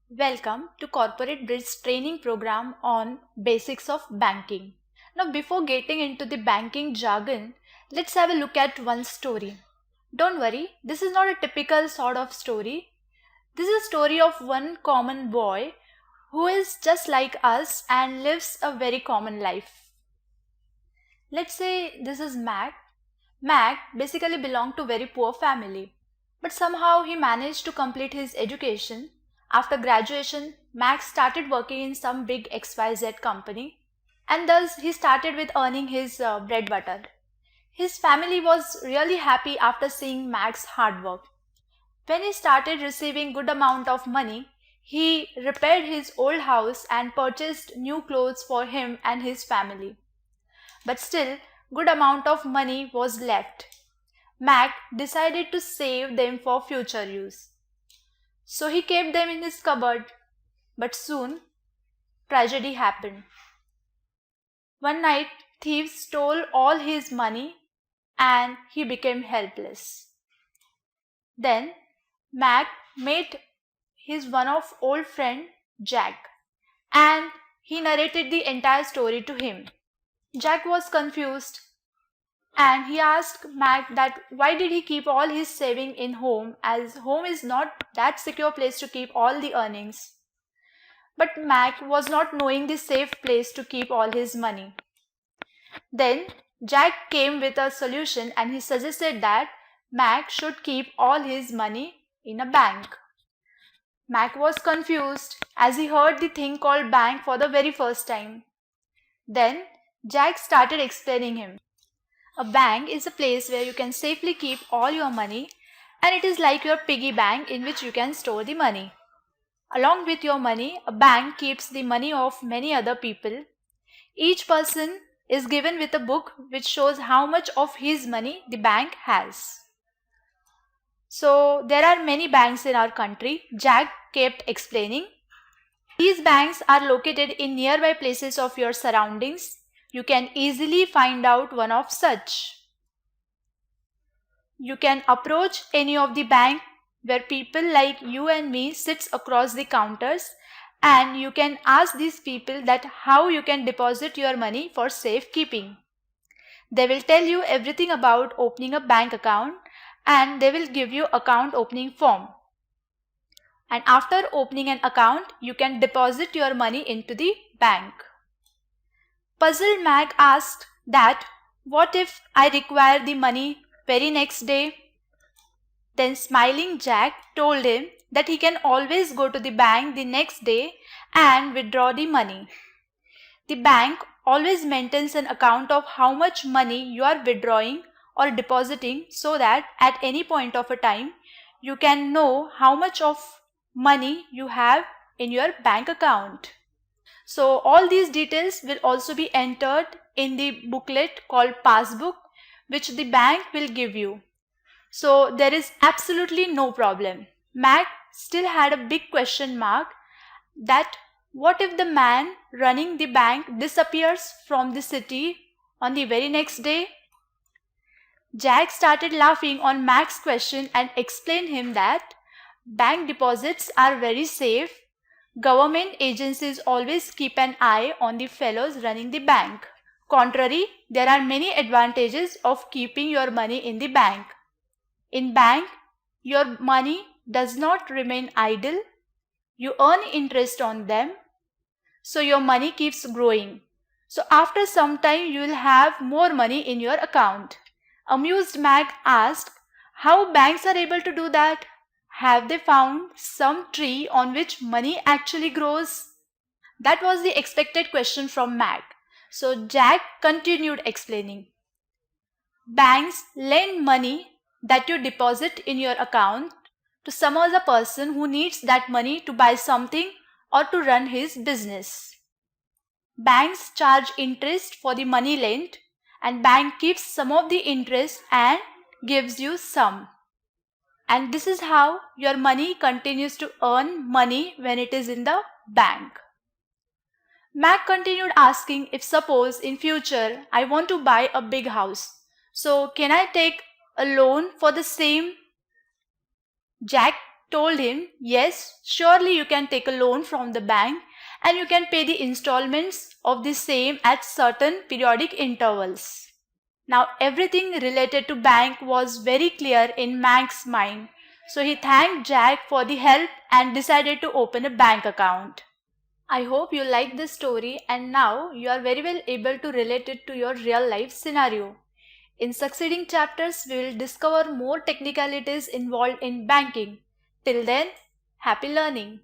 Welcome to Corporate Bridge training program on basics of banking. Now before getting into the banking jargon, let's have a look at one story. Don't worry, this is not a typical sort of story. This is a story of one common boy who is just like us and lives a very common life. Let's say this is Mac. Mac basically belonged to a very poor family, but somehow he managed to complete his education. After graduation, Mac started working in some big XYZ company, and thus he started with earning his bread butter. His family was really happy after seeing Mac's hard work. When he started receiving good amount of money, he repaired his old house and purchased new clothes for him and his family. But still, good amount of money was left. Mac decided to save them for future use. So he kept them in his cupboard. But soon, tragedy happened. One night, thieves stole all his money and he became helpless. Then, Mac met his one of old friend Jack and he narrated the entire story to him. Jack was confused and he asked Mac that why did he keep all his saving in home, as home is not that secure place to keep all the earnings. But Mac was not knowing the safe place to keep all his money. Then Jack came with a solution and he suggested that Mac should keep all his money in a bank. Mac was confused as he heard the thing called bank for the very first time. Then Jack started explaining him. A bank is a place where you can safely keep all your money, and it is like your piggy bank in which you can store the money. Along with your money, a bank keeps the money of many other people. Each person is given with a book which shows how much of his money the bank has. So there are many banks in our country, Jack kept explaining. These banks are located in nearby places of your surroundings. You can easily find out one of such. You can approach any of the bank where people like you and me sits across the counters, and you can ask these people that how you can deposit your money for safekeeping. They will tell you everything about opening a bank account and they will give you account opening form. And after opening an account, you can deposit your money into the bank. Puzzled Mac asked that what if I require the money very next day? Then smiling Jack told him that he can always go to the bank the next day and withdraw the money. The bank always maintains an account of how much money you are withdrawing or depositing so that at any point of a time you can know how much of money you have in your bank account. So all these details will also be entered in the booklet called Passbook, which the bank will give you. So there is absolutely no problem. Mac still had a big question mark that what if the man running the bank disappears from the city on the very next day? Jack started laughing on Mac's question and explained him that bank deposits are very safe. Government agencies always keep an eye on the fellows running the bank. Contrary, there are many advantages of keeping your money in the bank. In bank, your money does not remain idle. You earn interest on them. So your money keeps growing. So after some time, you will have more money in your account. Amused Mac asked, how banks are able to do that? Have they found some tree on which money actually grows? That was the expected question from Mac. So Jack continued explaining. Banks lend money that you deposit in your account to some other person who needs that money to buy something or to run his business. Banks charge interest for the money lent, and bank keeps some of the interest and gives you some. And this is how your money continues to earn money when it is in the bank. Mac continued asking if suppose in future I want to buy a big house. So can I take a loan for the same? Jack told him, yes, surely you can take a loan from the bank and you can pay the installments of the same at certain periodic intervals. Now everything related to bank was very clear in Mank's mind. So he thanked Jack for the help and decided to open a bank account. I hope you liked this story and now you are very well able to relate it to your real life scenario. In succeeding chapters, we will discover more technicalities involved in banking. Till then, happy learning!